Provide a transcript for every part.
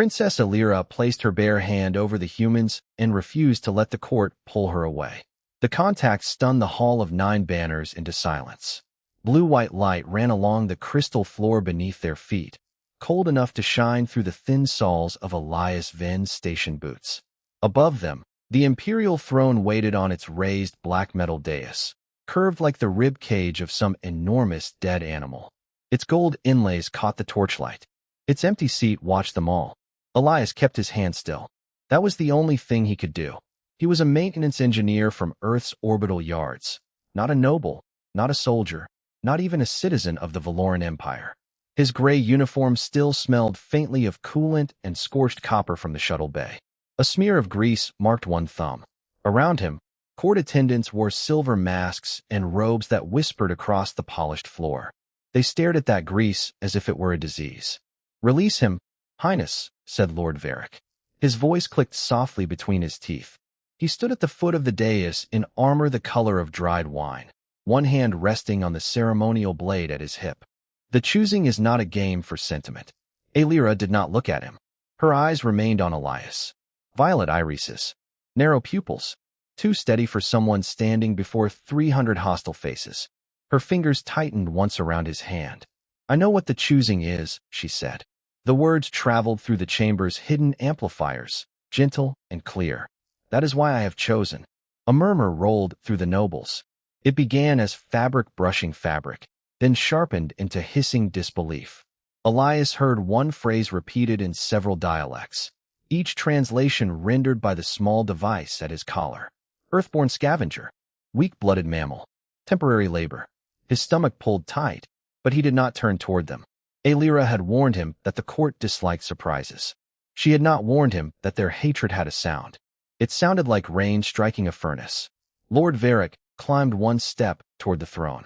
Princess Aelira placed her bare hand over the humans and refused to let the court pull her away. The contact stunned the Hall of Nine Banners into silence. Blue-white light ran along the crystal floor beneath their feet, cold enough to shine through the thin soles of Elias Venn's station boots. Above them, the imperial throne waited on its raised black metal dais, curved like the rib cage of some enormous dead animal. Its gold inlays caught the torchlight. Its empty seat watched them all. Elias kept his hand still. That was the only thing he could do. He was a maintenance engineer from Earth's orbital yards, not a noble, not a soldier, not even a citizen of the Veloran Empire. His gray uniform still smelled faintly of coolant and scorched copper from the shuttle bay. A smear of grease marked one thumb. Around him, court attendants wore silver masks and robes that whispered across the polished floor. They stared at that grease as if it were a disease. "Release him, Highness," said Lord Varok. His voice clicked softly between his teeth. He stood at the foot of the dais in armor the color of dried wine, one hand resting on the ceremonial blade at his hip. The choosing is not a game for sentiment. Aelira did not look at him. Her eyes remained on Elias. Violet irises, narrow pupils, too steady for someone standing before 300 hostile faces. Her fingers tightened once around his hand. "I know what the choosing is," she said. The words traveled through the chamber's hidden amplifiers, gentle and clear. "That is why I have chosen." A murmur rolled through the nobles. It began as fabric brushing fabric, then sharpened into hissing disbelief. Elias heard one phrase repeated in several dialects, each translation rendered by the small device at his collar. Earthborn scavenger, weak-blooded mammal, temporary labor. His stomach pulled tight, but he did not turn toward them. Aelira had warned him that the court disliked surprises. She had not warned him that their hatred had a sound. It sounded like rain striking a furnace. Lord Varok climbed one step toward the throne.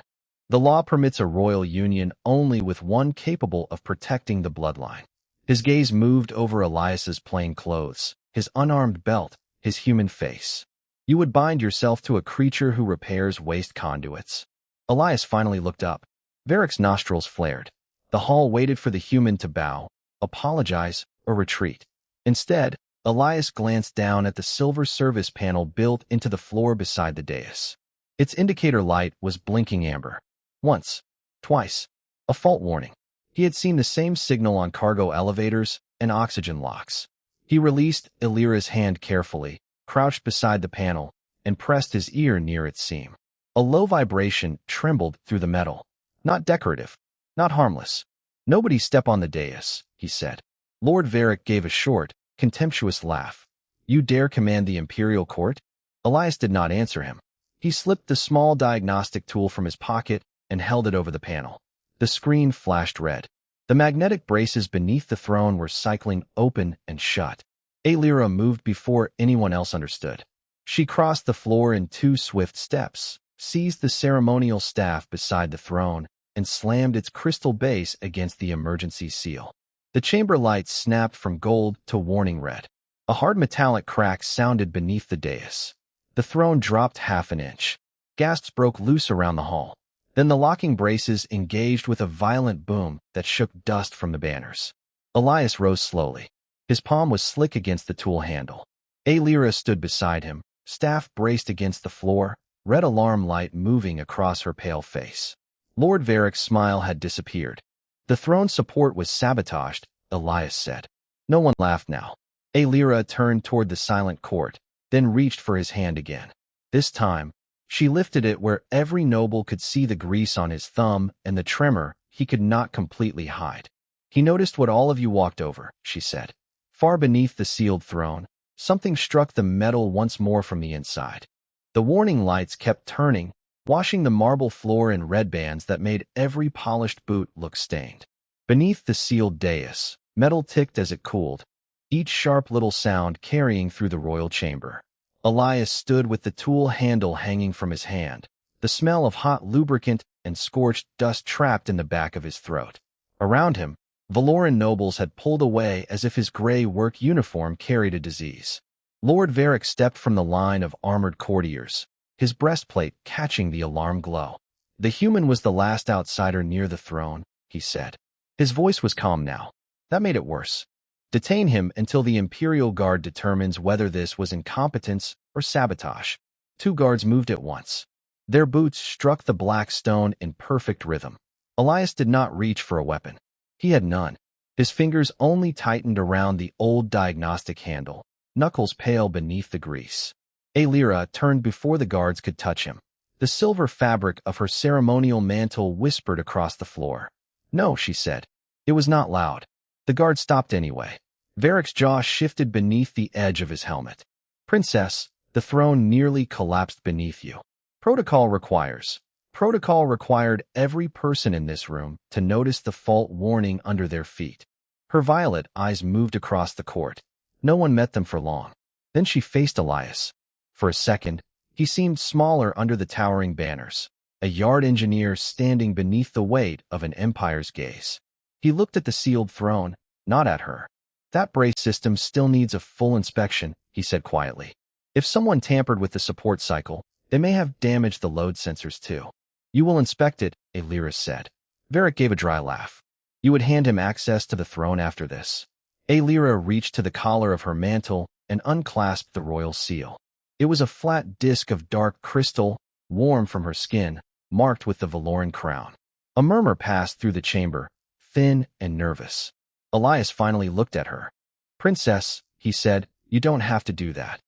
The law permits a royal union only with one capable of protecting the bloodline. His gaze moved over Elias's plain clothes, his unarmed belt, his human face. "You would bind yourself to a creature who repairs waste conduits." Elias finally looked up. Varok's nostrils flared. The hall waited for the human to bow, apologize, or retreat. Instead, Elias glanced down at the silver service panel built into the floor beside the dais. Its indicator light was blinking amber. Once, twice, a fault warning. He had seen the same signal on cargo elevators and oxygen locks. He released Aelira's hand carefully, crouched beside the panel, and pressed his ear near its seam. A low vibration trembled through the metal. Not decorative, not harmless. "Nobody step on the dais," he said. Lord Varok gave a short, contemptuous laugh. "You dare command the imperial court?" Elias did not answer him. He slipped the small diagnostic tool from his pocket and held it over the panel. The screen flashed red. The magnetic braces beneath the throne were cycling open and shut. Aelira moved before anyone else understood. She crossed the floor in 2 swift steps, seized the ceremonial staff beside the throne, and slammed its crystal base against the emergency seal. The chamber lights snapped from gold to warning red. A hard metallic crack sounded beneath the dais. The throne dropped half an inch. Gasps broke loose around the hall. Then the locking braces engaged with a violent boom that shook dust from the banners. Elias rose slowly. His palm was slick against the tool handle. Aelira stood beside him, staff braced against the floor, red alarm light moving across her pale face. Lord Varok's smile had disappeared. "The throne's support was sabotaged," Elias said. No one laughed now. Aelira turned toward the silent court, then reached for his hand again. This time, she lifted it where every noble could see the grease on his thumb and the tremor he could not completely hide. "He noticed what all of you walked over," she said. Far beneath the sealed throne, something struck the metal once more from the inside. The warning lights kept turning, washing the marble floor in red bands that made every polished boot look stained. Beneath the sealed dais, metal ticked as it cooled, each sharp little sound carrying through the royal chamber. Elias stood with the tool handle hanging from his hand, the smell of hot lubricant and scorched dust trapped in the back of his throat. Around him, Veloran nobles had pulled away as if his gray work uniform carried a disease. Lord Varok stepped from the line of armored courtiers, his breastplate catching the alarm glow. "The human was the last outsider near the throne," he said. His voice was calm now. That made it worse. Detain him until the Imperial Guard determines whether this was incompetence or sabotage. 2 guards moved at once. Their boots struck the black stone in perfect rhythm. Elias did not reach for a weapon. He had none. His fingers only tightened around the old diagnostic handle, knuckles pale beneath the grease. Aelira turned before the guards could touch him. The silver fabric of her ceremonial mantle whispered across the floor. "No," she said. It was not loud. The guard stopped anyway. Varok's jaw shifted beneath the edge of his helmet. "Princess, the throne nearly collapsed beneath you. Protocol required every person in this room to notice the fault warning under their feet." Her violet eyes moved across the court. No one met them for long. Then she faced Elias. For a second, he seemed smaller under the towering banners, a yard engineer standing beneath the weight of an empire's gaze. He looked at the sealed throne, not at her. "That brace system still needs a full inspection," he said quietly. "If someone tampered with the support cycle, they may have damaged the load sensors too." "You will inspect it," Aelira said. Varok gave a dry laugh. "You would hand him access to the throne after this." Aelira reached to the collar of her mantle and unclasped the royal seal. It was a flat disk of dark crystal, warm from her skin, marked with the Veloran crown. A murmur passed through the chamber, thin and nervous. Elias finally looked at her. "Princess," he said, "you don't have to do that."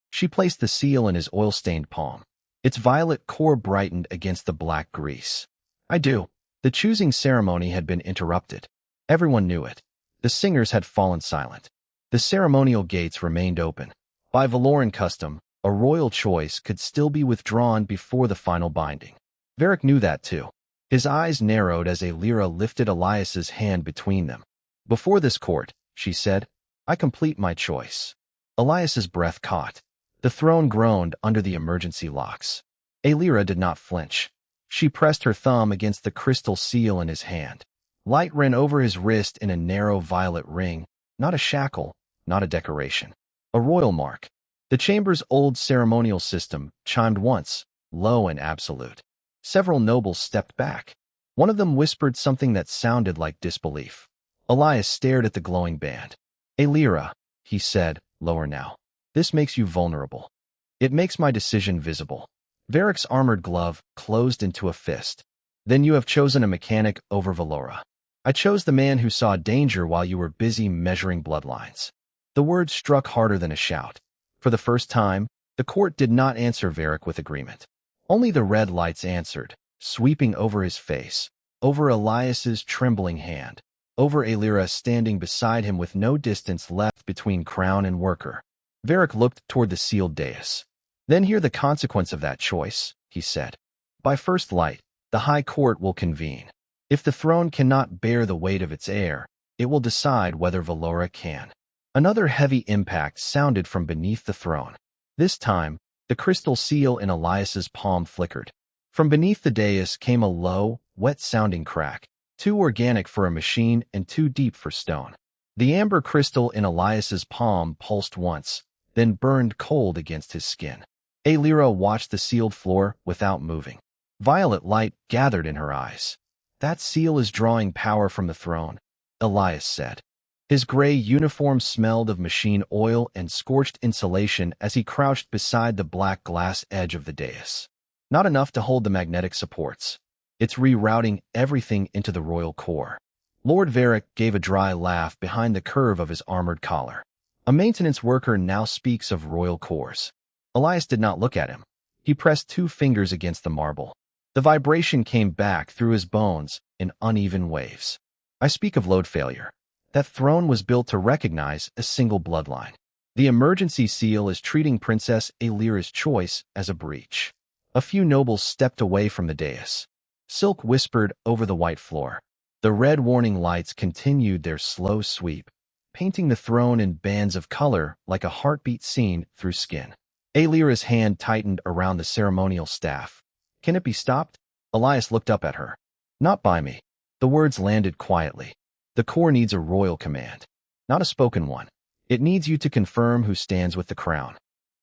She placed the seal in his oil-stained palm. Its violet core brightened against the black grease. "I do." The choosing ceremony had been interrupted. Everyone knew it. The singers had fallen silent. The ceremonial gates remained open. By Veloran custom, a royal choice could still be withdrawn before the final binding. Varok knew that too. His eyes narrowed as Aelira lifted Elias's hand between them. "Before this court," she said, "I complete my choice." Elias's breath caught. The throne groaned under the emergency locks. Aelira did not flinch. She pressed her thumb against the crystal seal in his hand. Light ran over his wrist in a narrow violet ring, not a shackle, not a decoration. A royal mark. The chamber's old ceremonial system chimed once, low and absolute. Several nobles stepped back. One of them whispered something that sounded like disbelief. Elias stared at the glowing band. "Aelira," he said, lower now. "This makes you vulnerable. It makes my decision visible." Varok's armored glove closed into a fist. "Then you have chosen a mechanic over Velora." "I chose the man who saw danger while you were busy measuring bloodlines." The words struck harder than a shout. For the first time, the court did not answer Varok with agreement. Only the red lights answered, sweeping over his face, over Elias's trembling hand, over Aelira standing beside him with no distance left between crown and worker. Varok looked toward the sealed dais. "Then hear the consequence of that choice," he said. "By first light, the High Court will convene. If the throne cannot bear the weight of its heir, it will decide whether Velora can." Another heavy impact sounded from beneath the throne. This time, the crystal seal in Elias's palm flickered. From beneath the dais came a low, wet-sounding crack, too organic for a machine and too deep for stone. The amber crystal in Elias's palm pulsed once, then burned cold against his skin. Aelira watched the sealed floor without moving. Violet light gathered in her eyes. "That seal is drawing power from the throne," Elias said. His gray uniform smelled of machine oil and scorched insulation as he crouched beside the black glass edge of the dais. "Not enough to hold the magnetic supports. It's rerouting everything into the royal core." Lord Varok gave a dry laugh behind the curve of his armored collar. "A maintenance worker now speaks of royal cores." Elias did not look at him. He pressed 2 fingers against the marble. The vibration came back through his bones in uneven waves. "I speak of load failure. That throne was built to recognize a single bloodline. The emergency seal is treating Princess Aelira's choice as a breach." A few nobles stepped away from the dais. Silk whispered over the white floor. The red warning lights continued their slow sweep, painting the throne in bands of color like a heartbeat seen through skin. Aelira's hand tightened around the ceremonial staff. "Can it be stopped?" Elias looked up at her. "Not by me." The words landed quietly. "The core needs a royal command, not a spoken one. It needs you to confirm who stands with the crown."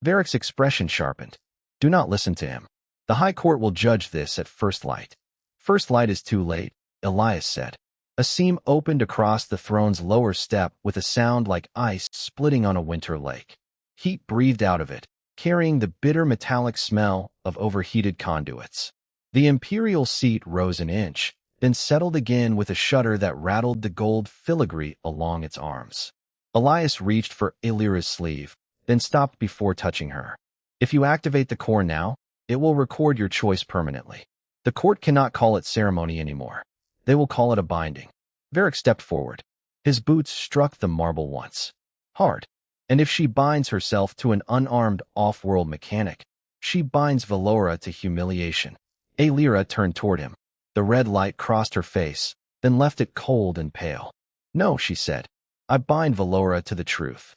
Varok's expression sharpened. "Do not listen to him. The High Court will judge this at first light." "First light is too late," Elias said. A seam opened across the throne's lower step with a sound like ice splitting on a winter lake. Heat breathed out of it, carrying the bitter metallic smell of overheated conduits. The imperial seat rose an inch, then settled again with a shudder that rattled the gold filigree along its arms. Elias reached for Aelira's sleeve, then stopped before touching her. If you activate the core now, it will record your choice permanently. The court cannot call it ceremony anymore. They will call it a binding. Varok stepped forward. His boots struck the marble once. Hard. And if she binds herself to an unarmed off-world mechanic, she binds Velora to humiliation. Aelira turned toward him. The red light crossed her face, then left it cold and pale. No, she said. I bind Velora to the truth.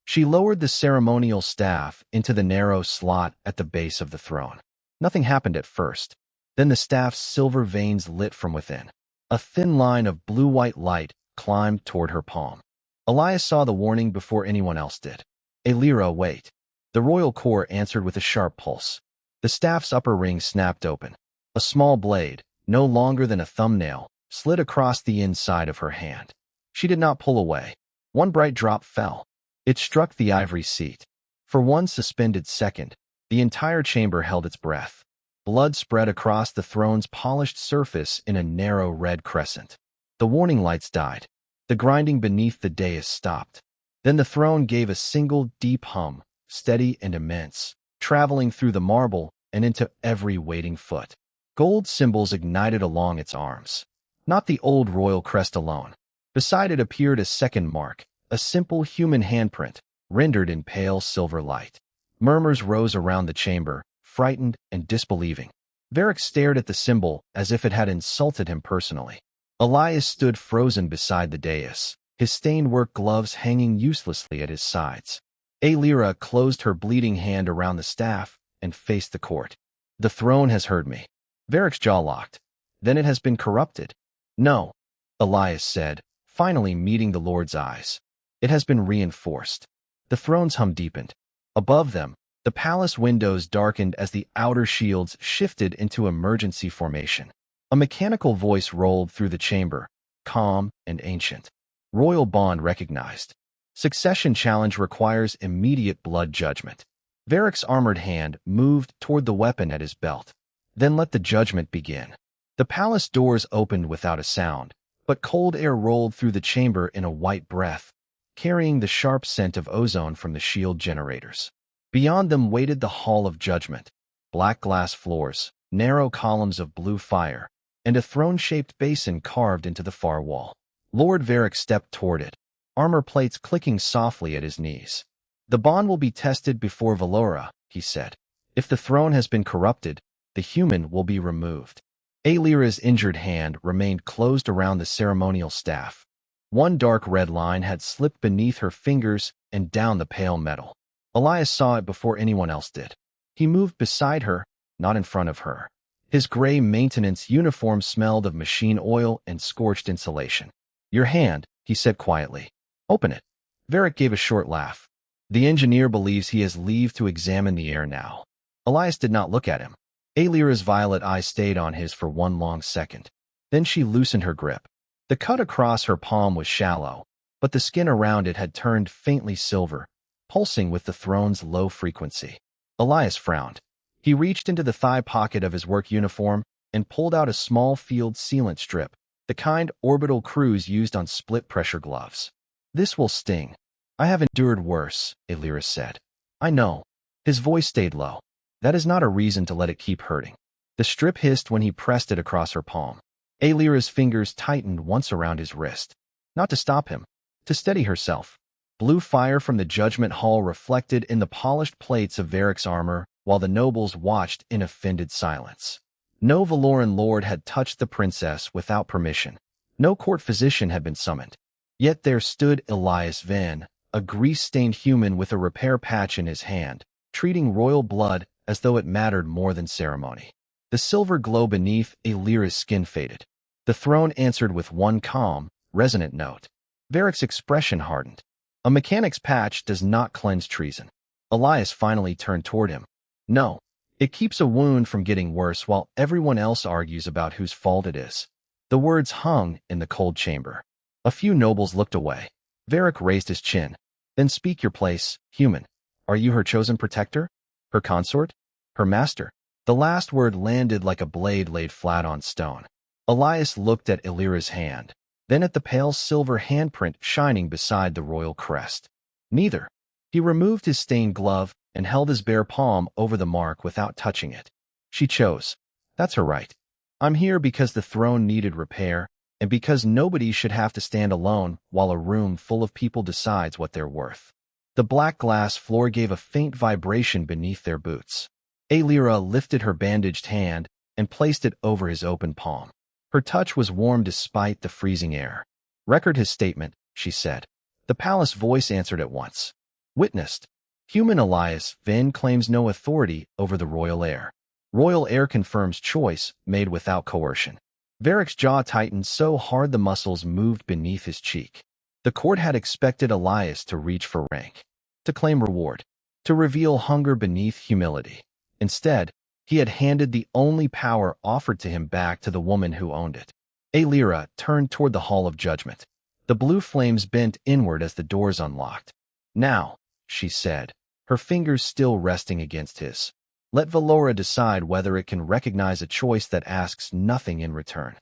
She lowered the ceremonial staff into the narrow slot at the base of the throne. Nothing happened at first. Then the staff's silver veins lit from within. A thin line of blue-white light climbed toward her palm. Elias saw the warning before anyone else did. Aelira, wait. The royal core answered with a sharp pulse. The staff's upper ring snapped open. A small blade, no longer than a thumbnail, slid across the inside of her hand. She did not pull away. One bright drop fell. It struck the ivory seat. For one suspended second, the entire chamber held its breath. Blood spread across the throne's polished surface in a narrow red crescent. The warning lights died. The grinding beneath the dais stopped. Then the throne gave a single deep hum, steady and immense, traveling through the marble and into every waiting foot. Gold symbols ignited along its arms. Not the old royal crest alone. Beside it appeared a second mark, a simple human handprint, rendered in pale silver light. Murmurs rose around the chamber, frightened and disbelieving. Varok stared at the symbol as if it had insulted him personally. Elias stood frozen beside the dais, his stained work gloves hanging uselessly at his sides. Aelira closed her bleeding hand around the staff and faced the court. The throne has heard me. Varok's jaw locked. Then it has been corrupted. No, Elias said, finally meeting the Lord's eyes. It has been reinforced. The throne's hum deepened. Above them, the palace windows darkened as the outer shields shifted into emergency formation. A mechanical voice rolled through the chamber, calm and ancient. Royal bond recognized. Succession challenge requires immediate blood judgment. Varok's armored hand moved toward the weapon at his belt. Then let the judgment begin. The palace doors opened without a sound, but cold air rolled through the chamber in a white breath, carrying the sharp scent of ozone from the shield generators. Beyond them waited the Hall of Judgment, black glass floors, narrow columns of blue fire, and a throne-shaped basin carved into the far wall. Lord Varok stepped toward it, armor plates clicking softly at his knees. The bond will be tested before Velora, he said. If the throne has been corrupted, the human will be removed. Aelira's injured hand remained closed around the ceremonial staff. One dark red line had slipped beneath her fingers and down the pale metal. Elias saw it before anyone else did. He moved beside her, not in front of her. His gray maintenance uniform smelled of machine oil and scorched insulation. Your hand, he said quietly. Open it. Varok gave a short laugh. The engineer believes he has leave to examine the air now. Elias did not look at him. Aelira's violet eyes stayed on his for one long second. Then she loosened her grip. The cut across her palm was shallow, but the skin around it had turned faintly silver, pulsing with the throne's low frequency. Elias frowned. He reached into the thigh pocket of his work uniform and pulled out a small field sealant strip, the kind orbital crews used on split-pressure gloves. This will sting. I have endured worse, Aelira said. I know. His voice stayed low. That is not a reason to let it keep hurting. The strip hissed when he pressed it across her palm. Aelira's fingers tightened once around his wrist. Not to stop him, to steady herself. Blue fire from the judgment hall reflected in the polished plates of Varok's armor, while the nobles watched in offended silence. No Veloran lord had touched the princess without permission. No court physician had been summoned. Yet there stood Elias Venn, a grease-stained human with a repair patch in his hand, treating royal blood as though it mattered more than ceremony. The silver glow beneath Aelira's skin faded. The throne answered with one calm, resonant note. Varok's expression hardened. A mechanic's patch does not cleanse treason. Elias finally turned toward him. No, it keeps a wound from getting worse while everyone else argues about whose fault it is. The words hung in the cold chamber. A few nobles looked away. Varok raised his chin. Then speak your place, human. Are you her chosen protector? Her consort? Her master? The last word landed like a blade laid flat on stone. Elias looked at Aelira's hand, then at the pale silver handprint shining beside the royal crest. Neither. He removed his stained glove and held his bare palm over the mark without touching it. She chose. That's her right. I'm here because the throne needed repair, and because nobody should have to stand alone while a room full of people decides what they're worth. The black glass floor gave a faint vibration beneath their boots. Aelira lifted her bandaged hand and placed it over his open palm. Her touch was warm despite the freezing air. Record his statement, she said. The palace voice answered at once. Witnessed. Human Elias Venn claims no authority over the royal heir. Royal heir confirms choice made without coercion. Varok's jaw tightened so hard the muscles moved beneath his cheek. The court had expected Elias to reach for rank, to claim reward, to reveal hunger beneath humility. Instead, he had handed the only power offered to him back to the woman who owned it. Aelira turned toward the Hall of Judgment. The blue flames bent inward as the doors unlocked. Now, she said, her fingers still resting against his. Let Velora decide whether it can recognize a choice that asks nothing in return.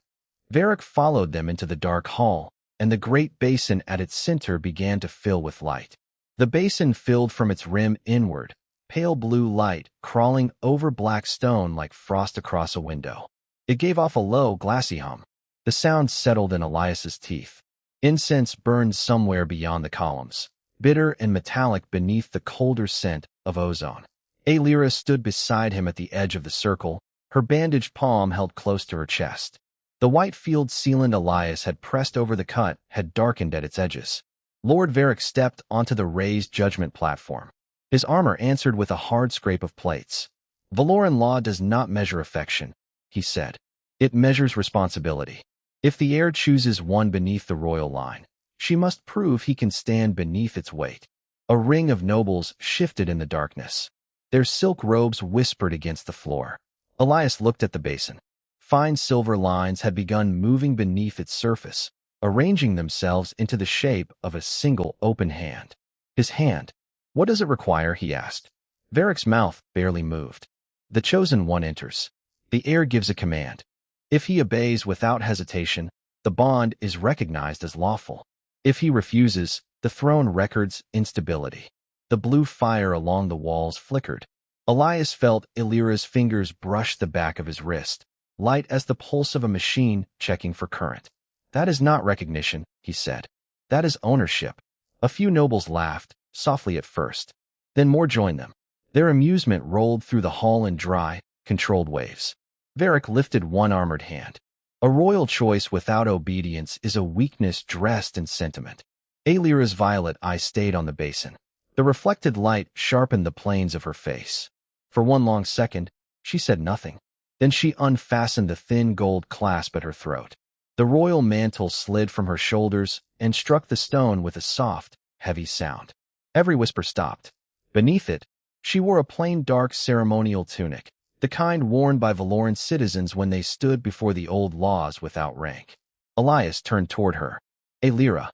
Varok followed them into the dark hall, and the great basin at its center began to fill with light. The basin filled from its rim inward, pale blue light crawling over black stone like frost across a window. It gave off a low, glassy hum. The sound settled in Elias's teeth. Incense burned somewhere beyond the columns, bitter and metallic beneath the colder scent of ozone. Aelira stood beside him at the edge of the circle, her bandaged palm held close to her chest. The white field sealant Elias had pressed over the cut had darkened at its edges. Lord Varok stepped onto the raised judgment platform. His armor answered with a hard scrape of plates. Veloran law does not measure affection, he said. It measures responsibility. If the heir chooses one beneath the royal line, she must prove he can stand beneath its weight. A ring of nobles shifted in the darkness. Their silk robes whispered against the floor. Elias looked at the basin. Fine silver lines had begun moving beneath its surface, arranging themselves into the shape of a single open hand. His hand. What does it require? He asked. Varok's mouth barely moved. The chosen one enters. The heir gives a command. If he obeys without hesitation, the bond is recognized as lawful. If he refuses, the throne records instability. The blue fire along the walls flickered. Elias felt Aelira's fingers brush the back of his wrist, light as the pulse of a machine checking for current. That is not recognition, he said. That is ownership. A few nobles laughed, softly at first. Then more joined them. Their amusement rolled through the hall in dry, controlled waves. Varok lifted one armored hand. A royal choice without obedience is a weakness dressed in sentiment. Aelira's violet eye stayed on the basin. The reflected light sharpened the planes of her face. For one long second, she said nothing. Then she unfastened the thin gold clasp at her throat. The royal mantle slid from her shoulders and struck the stone with a soft, heavy sound. Every whisper stopped. Beneath it, she wore a plain dark ceremonial tunic, the kind worn by Veloran citizens when they stood before the old laws without rank. Elias turned toward her. Aelira,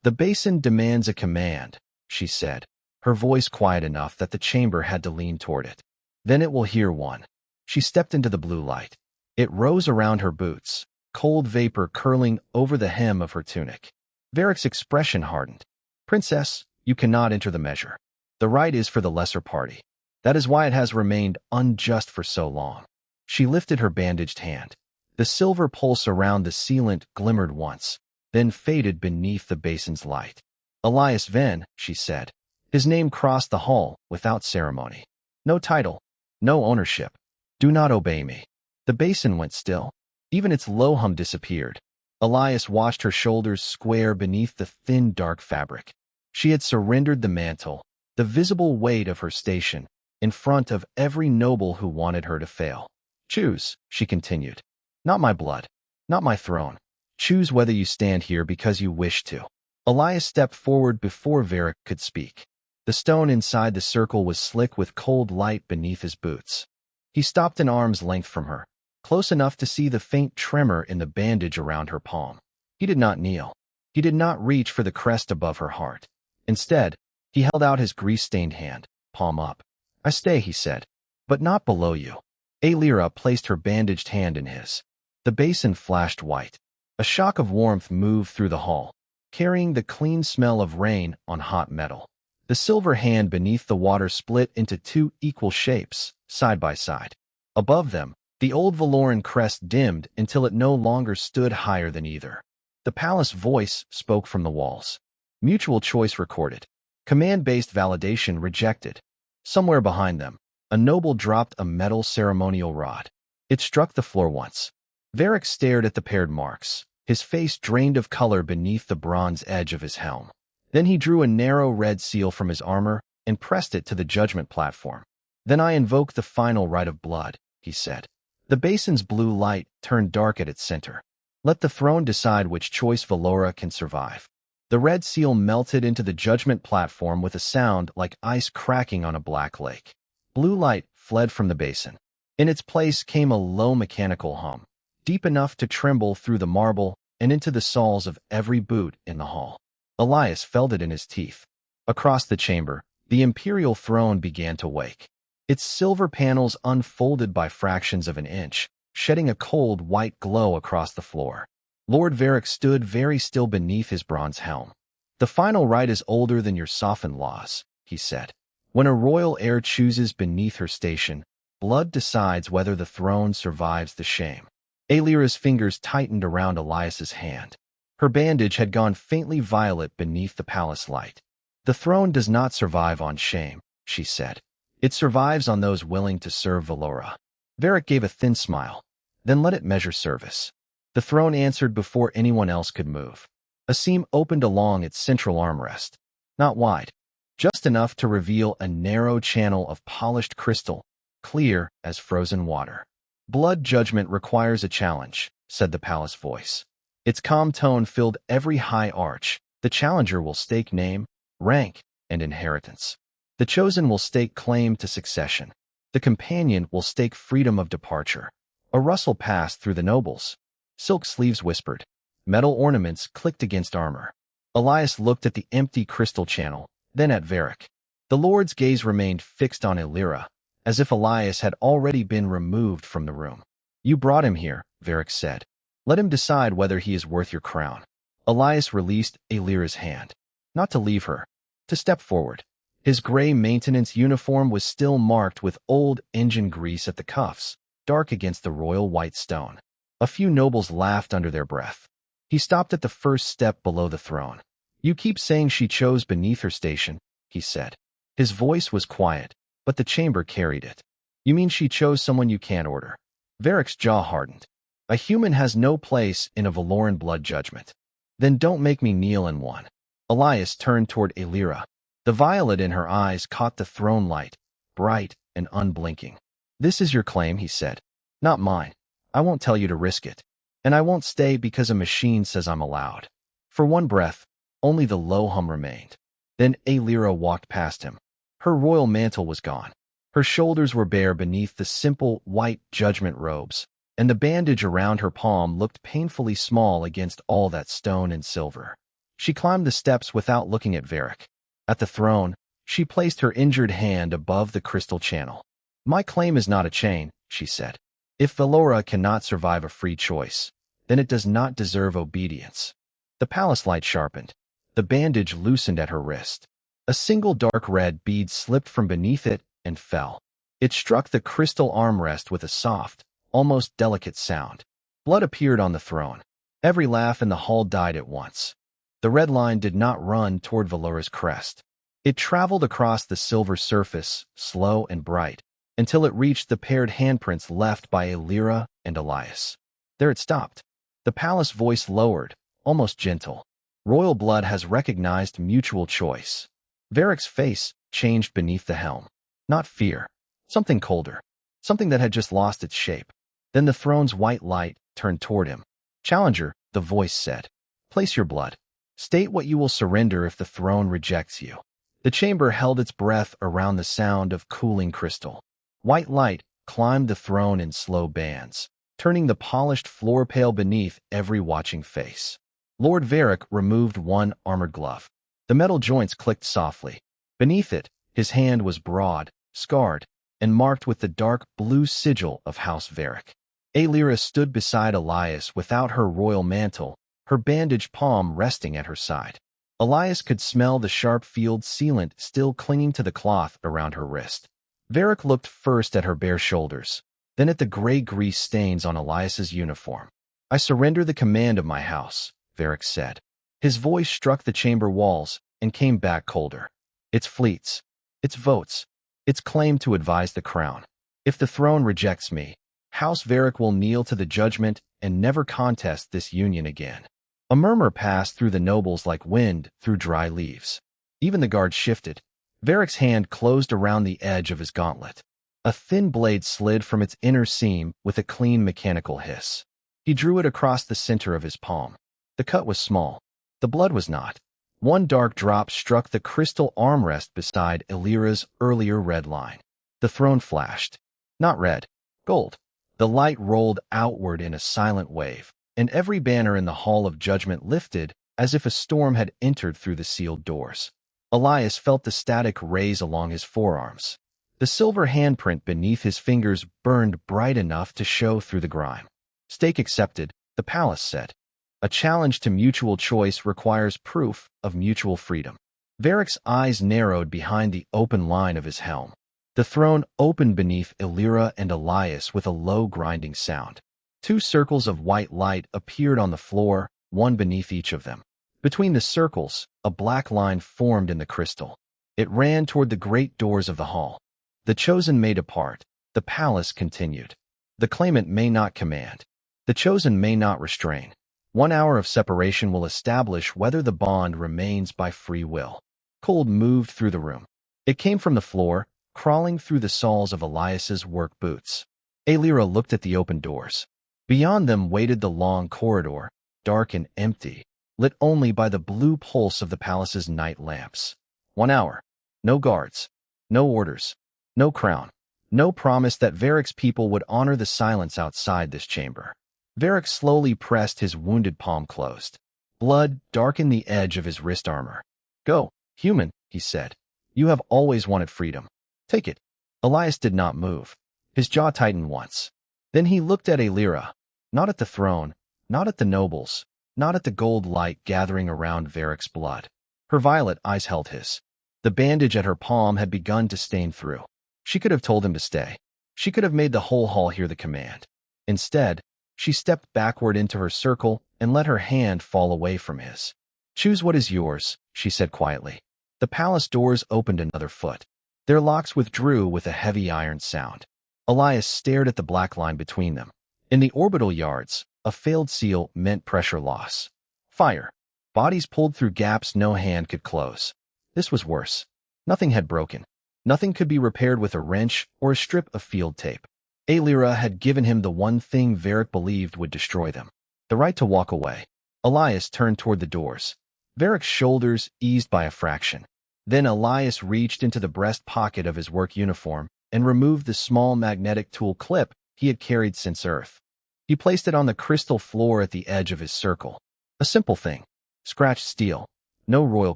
the basin demands a command, she said, her voice quiet enough that the chamber had to lean toward it. Then it will hear one. She stepped into the blue light. It rose around her boots, cold vapor curling over the hem of her tunic. Varok's expression hardened. Princess, you cannot enter the measure. The right is for the lesser party. That is why it has remained unjust for so long. She lifted her bandaged hand. The silver pulse around the sealant glimmered once, then faded beneath the basin's light. Elias Venn, she said. His name crossed the hall without ceremony. No title, no ownership. Do not obey me. The basin went still. Even its low hum disappeared. Elias watched her shoulders square beneath the thin dark fabric. She had surrendered the mantle, the visible weight of her station, in front of every noble who wanted her to fail. Choose, she continued. Not my blood, not my throne. Choose whether you stand here because you wish to. Elias stepped forward before Varok could speak. The stone inside the circle was slick with cold light beneath his boots. He stopped an arm's length from her. close enough to see the faint tremor in the bandage around her palm. He did not kneel. He did not reach for the crest above her heart. Instead, he held out his grease-stained hand, palm up. "I stay," he said, "but not below you." Aelira placed her bandaged hand in his. The basin flashed white. A shock of warmth moved through the hall, carrying the clean smell of rain on hot metal. The silver hand beneath the water split into two equal shapes, side by side. Above them, the old Veloran crest dimmed until it no longer stood higher than either. The palace voice spoke from the walls. Mutual choice recorded. Command-based validation rejected. Somewhere behind them, a noble dropped a metal ceremonial rod. It struck the floor once. Varok stared at the paired marks, his face drained of color beneath the bronze edge of his helm. Then he drew a narrow red seal from his armor and pressed it to the judgment platform. "Then I invoke the final rite of blood," he said. The basin's blue light turned dark at its center. "Let the throne decide which choice Velora can survive." The red seal melted into the judgment platform with a sound like ice cracking on a black lake. Blue light fled from the basin. In its place came a low mechanical hum, deep enough to tremble through the marble and into the soles of every boot in the hall. Elias felt it in his teeth. Across the chamber, the imperial throne began to wake. Its silver panels unfolded by fractions of an inch, shedding a cold white glow across the floor. Lord Varok stood very still beneath his bronze helm. "The final rite is older than your softened laws," he said. "When a royal heir chooses beneath her station, blood decides whether the throne survives the shame." Aelira's fingers tightened around Elias's hand. Her bandage had gone faintly violet beneath the palace light. "The throne does not survive on shame," she said. "It survives on those willing to serve Velora." Varok gave a thin smile. "Then let it measure service." The throne answered before anyone else could move. A seam opened along its central armrest. Not wide, just enough to reveal a narrow channel of polished crystal, clear as frozen water. "Blood judgment requires a challenge," said the palace voice. Its calm tone filled every high arch. "The challenger will stake name, rank, and inheritance. The chosen will stake claim to succession. The companion will stake freedom of departure." A rustle passed through the nobles. Silk sleeves whispered. Metal ornaments clicked against armor. Elias looked at the empty crystal channel, then at Varok. The lord's gaze remained fixed on Aelira, as if Elias had already been removed from the room. "You brought him here," Varok said. "Let him decide whether he is worth your crown." Elias released Aelira's hand. Not to leave her, to step forward. His gray maintenance uniform was still marked with old engine grease at the cuffs, dark against the royal white stone. A few nobles laughed under their breath. He stopped at the first step below the throne. "You keep saying she chose beneath her station," he said. His voice was quiet, but the chamber carried it. "You mean she chose someone you can't order?" Varok's jaw hardened. "A human has no place in a Veloran blood judgment." "Then don't make me kneel in one." Elias turned toward Aelira. The violet in her eyes caught the throne light, bright and unblinking. "This is your claim," he said. "Not mine. I won't tell you to risk it. And I won't stay because a machine says I'm allowed." For one breath, only the low hum remained. Then Aelira walked past him. Her royal mantle was gone. Her shoulders were bare beneath the simple white judgment robes, and the bandage around her palm looked painfully small against all that stone and silver. She climbed the steps without looking at Varok. At the throne, she placed her injured hand above the crystal channel. "My claim is not a chain," she said. "If Velora cannot survive a free choice, then it does not deserve obedience." The palace light sharpened. The bandage loosened at her wrist. A single dark red bead slipped from beneath it and fell. It struck the crystal armrest with a soft, almost delicate sound. Blood appeared on the throne. Every laugh in the hall died at once. The red line did not run toward Velora's crest. It traveled across the silver surface, slow and bright, until it reached the paired handprints left by Aelira and Elias. There it stopped. The palace voice lowered, almost gentle. "Royal blood has recognized mutual choice." Varok's face changed beneath the helm. Not fear. Something colder. Something that had just lost its shape. Then the throne's white light turned toward him. "Challenger," the voice said, "place your blood. State what you will surrender if the throne rejects you." The chamber held its breath around the sound of cooling crystal. White light climbed the throne in slow bands, turning the polished floor pale beneath every watching face. Lord Varok removed one armored glove. The metal joints clicked softly. Beneath it, his hand was broad, scarred, and marked with the dark blue sigil of House Varok. Aelira stood beside Elias without her royal mantle, her bandaged palm resting at her side. Elias could smell the sharp field sealant still clinging to the cloth around her wrist. Varok looked first at her bare shoulders, then at the gray grease stains on Elias's uniform. "I surrender the command of my house," Varok said. His voice struck the chamber walls and came back colder. "Its fleets, its votes, its claim to advise the crown. If the throne rejects me, House Varok will kneel to the judgment and never contest this union again." A murmur passed through the nobles like wind through dry leaves. Even the guards shifted. Varok's hand closed around the edge of his gauntlet. A thin blade slid from its inner seam with a clean mechanical hiss. He drew it across the center of his palm. The cut was small. The blood was not. One dark drop struck the crystal armrest beside Aelira's earlier red line. The throne flashed. Not red, gold. The light rolled outward in a silent wave, and every banner in the Hall of Judgment lifted as if a storm had entered through the sealed doors. Elias felt the static raise along his forearms. The silver handprint beneath his fingers burned bright enough to show through the grime. "Stake accepted," the palace said. "A challenge to mutual choice requires proof of mutual freedom." Varok's eyes narrowed behind the open line of his helm. The throne opened beneath Aelira and Elias with a low grinding sound. Two circles of white light appeared on the floor, one beneath each of them. Between the circles, a black line formed in the crystal. It ran toward the great doors of the hall. The chosen may depart. The palace continued. The claimant may not command. The chosen may not restrain. 1 hour of separation will establish whether the bond remains by free will. Cold moved through the room. It came from the floor, crawling through the soles of Elias's work boots. Aelira looked at the open doors. Beyond them waited the long corridor, dark and empty, lit only by the blue pulse of the palace's night lamps. 1 hour. No guards. No orders. No crown. No promise that Varok's people would honor the silence outside this chamber. Varok slowly pressed his wounded palm closed. Blood darkened the edge of his wrist armor. "Go, human," he said. "You have always wanted freedom. Take it." Elias did not move. His jaw tightened once. Then he looked at Aelira, not at the throne, not at the nobles, not at the gold light gathering around Varok's blood. Her violet eyes held his. The bandage at her palm had begun to stain through. She could have told him to stay. She could have made the whole hall hear the command. Instead, she stepped backward into her circle and let her hand fall away from his. "Choose what is yours," she said quietly. The palace doors opened another foot. Their locks withdrew with a heavy iron sound. Elias stared at the black line between them. In the orbital yards, a failed seal meant pressure loss. Fire. Bodies pulled through gaps no hand could close. This was worse. Nothing had broken. Nothing could be repaired with a wrench or a strip of field tape. Aelira had given him the one thing Varok believed would destroy them: the right to walk away. Elias turned toward the doors. Varok's shoulders eased by a fraction. Then Elias reached into the breast pocket of his work uniform and removed the small magnetic tool clip he had carried since Earth. He placed it on the crystal floor at the edge of his circle. A simple thing. Scratched steel. No royal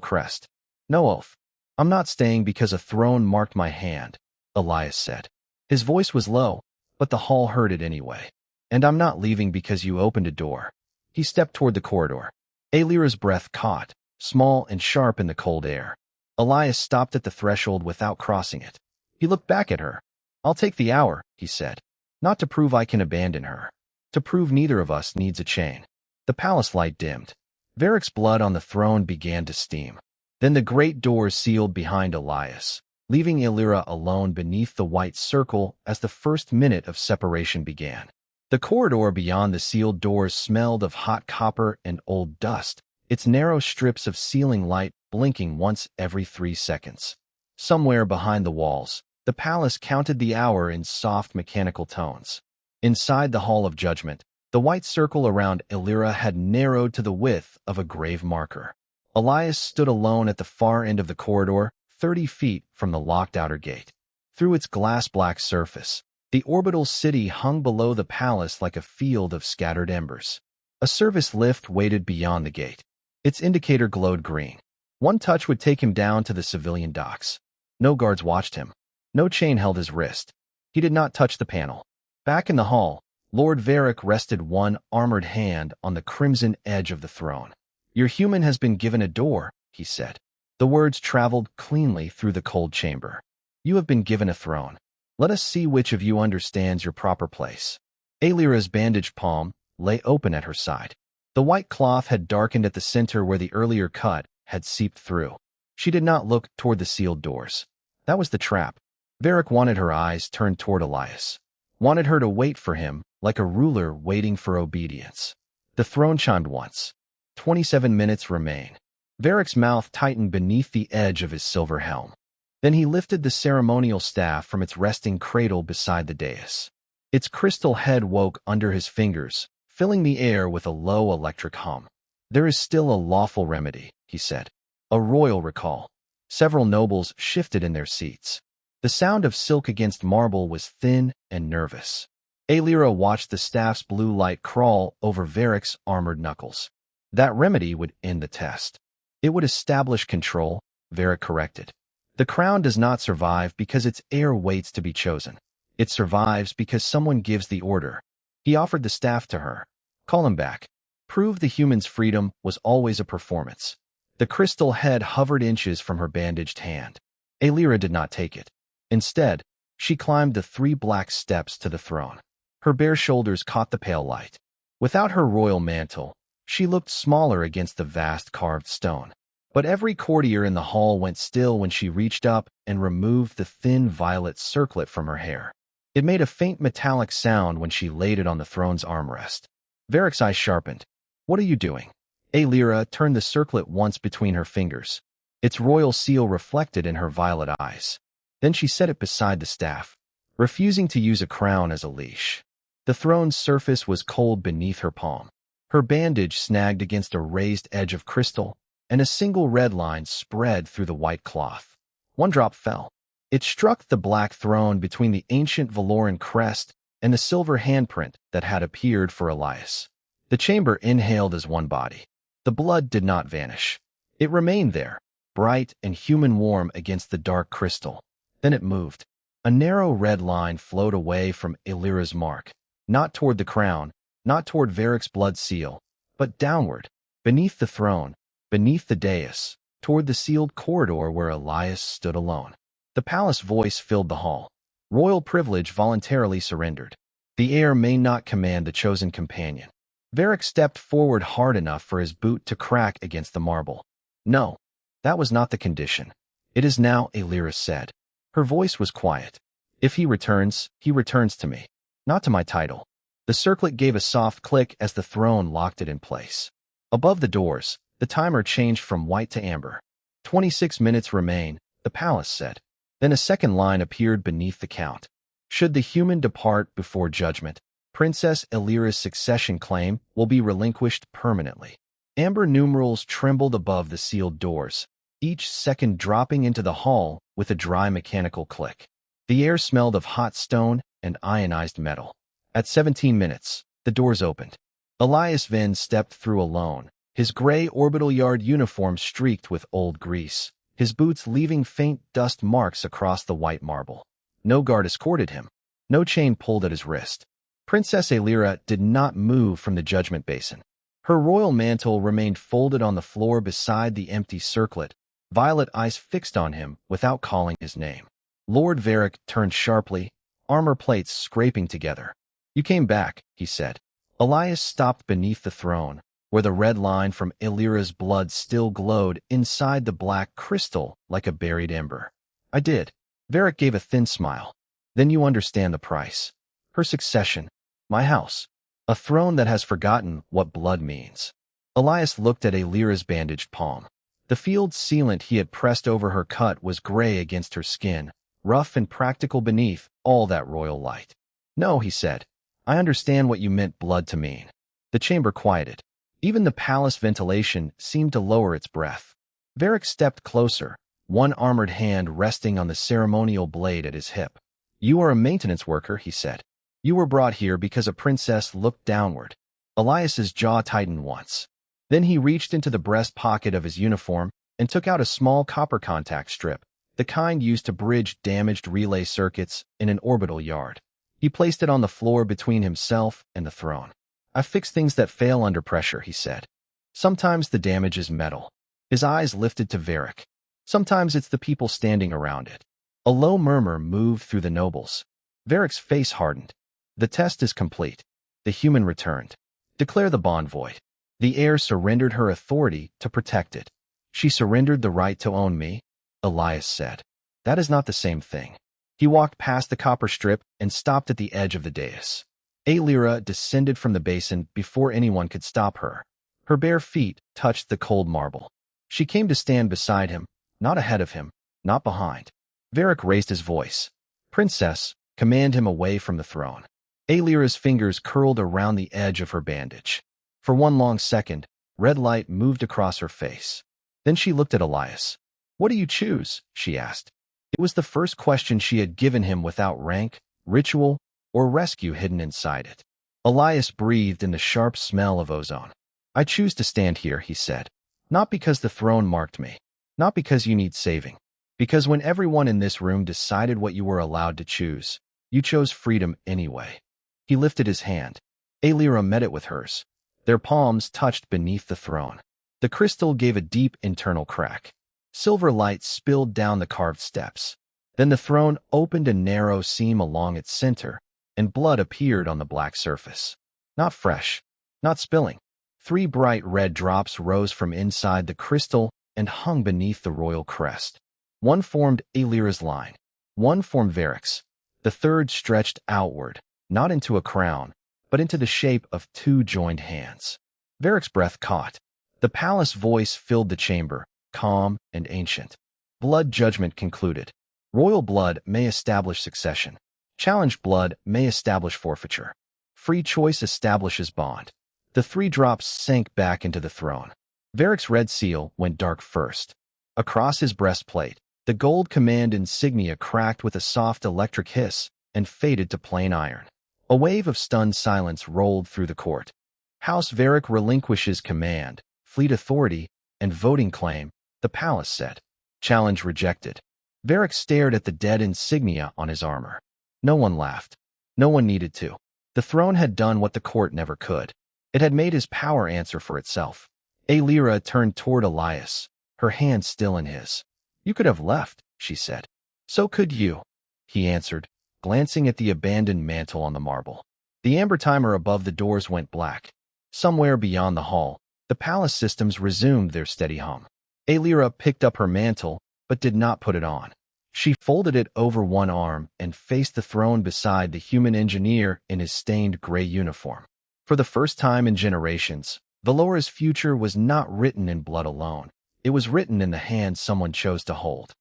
crest. No oath. "I'm not staying because a throne marked my hand," Elias said. His voice was low, but the hall heard it anyway. "And I'm not leaving because you opened a door." He stepped toward the corridor. Aelira's breath caught, small and sharp in the cold air. Elias stopped at the threshold without crossing it. He looked back at her. "I'll take the hour," he said. "Not to prove I can abandon her. To prove neither of us needs a chain." The palace light dimmed. Varok's blood on the throne began to steam. Then the great doors sealed behind Elias, leaving Aelira alone beneath the white circle as the first minute of separation began. The corridor beyond the sealed doors smelled of hot copper and old dust, its narrow strips of ceiling light blinking once every 3 seconds. Somewhere behind the walls, the palace counted the hour in soft mechanical tones. Inside the Hall of Judgment, the white circle around Aelira had narrowed to the width of a grave marker. Elias stood alone at the far end of the corridor, 30 feet from the locked outer gate. Through its glass-black surface, The orbital city hung below the palace like a field of scattered embers. A service lift waited beyond the gate. Its indicator glowed green. One touch would take him down to the civilian docks. No guards watched him. No chain held his wrist. He did not touch the panel. Back in the hall, Lord Varok rested one armored hand on the crimson edge of the throne. "Your human has been given a door," he said. The words traveled cleanly through the cold chamber. "You have been given a throne. Let us see which of you understands your proper place." Aelira's bandaged palm lay open at her side. The white cloth had darkened at the center where the earlier cut had seeped through. She did not look toward the sealed doors. That was the trap. Varok wanted her eyes turned toward Elias. Wanted her to wait for him like a ruler waiting for obedience. The throne chimed once. 27 minutes remain. Varok's mouth tightened beneath the edge of his silver helm. Then he lifted the ceremonial staff from its resting cradle beside the dais. Its crystal head woke under his fingers, filling the air with a low electric hum. "There is still a lawful remedy," he said. "A royal recall." Several nobles shifted in their seats. The sound of silk against marble was thin and nervous. Aelira watched the staff's blue light crawl over Varok's armored knuckles. That remedy would end the test. It would establish control, Varok corrected. The crown does not survive because its heir waits to be chosen. It survives because someone gives the order. He offered the staff to her. "Call him back." Prove the human's freedom was always a performance. The crystal head hovered inches from her bandaged hand. Aelira did not take it. Instead, she climbed the 3 black steps to the throne. Her bare shoulders caught the pale light. Without her royal mantle, she looked smaller against the vast carved stone. But every courtier in the hall went still when she reached up and removed the thin violet circlet from her hair. It made a faint metallic sound when she laid it on the throne's armrest. Varok's eyes sharpened. "What are you doing?" Aelira turned the circlet once between her fingers. Its royal seal reflected in her violet eyes. Then she set it beside the staff, refusing to use a crown as a leash. The throne's surface was cold beneath her palm. Her bandage snagged against a raised edge of crystal, and a single red line spread through the white cloth. One drop fell. It struck the black throne between the ancient Veloran crest and the silver handprint that had appeared for Elias. The chamber inhaled as one body. The blood did not vanish. It remained there, bright and human-warm against the dark crystal. Then it moved. A narrow red line flowed away from Aelira's mark, not toward the crown, not toward Varok's blood seal, but downward, beneath the throne, beneath the dais, toward the sealed corridor where Elias stood alone. The palace voice filled the hall. Royal privilege voluntarily surrendered. The heir may not command the chosen companion. Varok stepped forward hard enough for his boot to crack against the marble. "No, that was not the condition. It is now," Aelira said. Her voice was quiet. "If he returns to me, not to my title." The circlet gave a soft click as the throne locked it in place. Above the doors, the timer changed from white to amber. 26 minutes remain, the palace said. Then a second line appeared beneath the count. Should the human depart before judgment, Princess Aelira's succession claim will be relinquished permanently. Amber numerals trembled above the sealed doors, each second dropping into the hall with a dry mechanical click. The air smelled of hot stone and ionized metal. At 17 minutes, the doors opened. Elias Venn stepped through alone, his gray orbital yard uniform streaked with old grease, his boots leaving faint dust marks across the white marble. No guard escorted him. No chain pulled at his wrist. Princess Aelira did not move from the judgment basin. Her royal mantle remained folded on the floor beside the empty circlet, violet eyes fixed on him without calling his name. Lord Varok turned sharply, armor plates scraping together. "You came back," he said. Elias stopped beneath the throne, where the red line from Aelira's blood still glowed inside the black crystal like a buried ember. "I did." Varok gave a thin smile. "Then you understand the price. Her succession. My house. A throne that has forgotten what blood means." Elias looked at Aelira's bandaged palm. The field sealant he had pressed over her cut was gray against her skin, rough and practical beneath all that royal light. "No," he said. "I understand what you meant blood to mean." The chamber quieted. Even the palace ventilation seemed to lower its breath. Varok stepped closer, one armored hand resting on the ceremonial blade at his hip. You are a maintenance worker, he said. You were brought here because a princess looked downward. Elias's jaw tightened once. Then he reached into the breast pocket of his uniform and took out a small copper contact strip, the kind used to bridge damaged relay circuits in an orbital yard. He placed it on the floor between himself and the throne. I fix things that fail under pressure, he said. Sometimes the damage is metal. His eyes lifted to Varok. Sometimes it's the people standing around it. A low murmur moved through the nobles. Varok's face hardened. The test is complete. The human returned. Declare the bond void. The heir surrendered her authority to protect it. She surrendered the right to own me, Elias said. That is not the same thing. He walked past the copper strip and stopped at the edge of the dais. Aelira descended from the basin before anyone could stop her. Her bare feet touched the cold marble. She came to stand beside him, not ahead of him, not behind. Varok raised his voice. Princess, command him away from the throne. Aelira's fingers curled around the edge of her bandage. For one long second, red light moved across her face. Then she looked at Elias. What do you choose? She asked. It was the first question she had given him without rank, ritual, or rescue hidden inside it. Elias breathed in the sharp smell of ozone. I choose to stand here, he said. Not because the throne marked me. Not because you need saving. Because when everyone in this room decided what you were allowed to choose, you chose freedom anyway. He lifted his hand. Aelira met it with hers. Their palms touched beneath the throne. The crystal gave a deep internal crack. Silver light spilled down the carved steps. Then the throne opened a narrow seam along its center, and blood appeared on the black surface. Not fresh, not spilling. 3 bright red drops rose from inside the crystal and hung beneath the royal crest. One formed Aelira's line. One formed Varok's. The third stretched outward, not into a crown, but into the shape of 2 joined hands. Varok's breath caught. The palace voice filled the chamber, calm and ancient. Blood judgment concluded. Royal blood may establish succession. Challenged blood may establish forfeiture. Free choice establishes bond. The 3 drops sank back into the throne. Varok's red seal went dark first. Across his breastplate, the gold command insignia cracked with a soft electric hiss and faded to plain iron. A wave of stunned silence rolled through the court. House Varok relinquishes command, fleet authority, and voting claim, the palace said. Challenge rejected. Varok stared at the dead insignia on his armor. No one laughed. No one needed to. The throne had done what the court never could. It had made his power answer for itself. Aelira turned toward Elias, her hand still in his. You could have left, she said. So could you, he answered, glancing at the abandoned mantle on the marble. The amber timer above the doors went black. Somewhere beyond the hall, the palace systems resumed their steady hum. Aelira picked up her mantle, but did not put it on. She folded it over one arm and faced the throne beside the human engineer in his stained gray uniform. For the first time in generations, Velora's future was not written in blood alone. It was written in the hand someone chose to hold.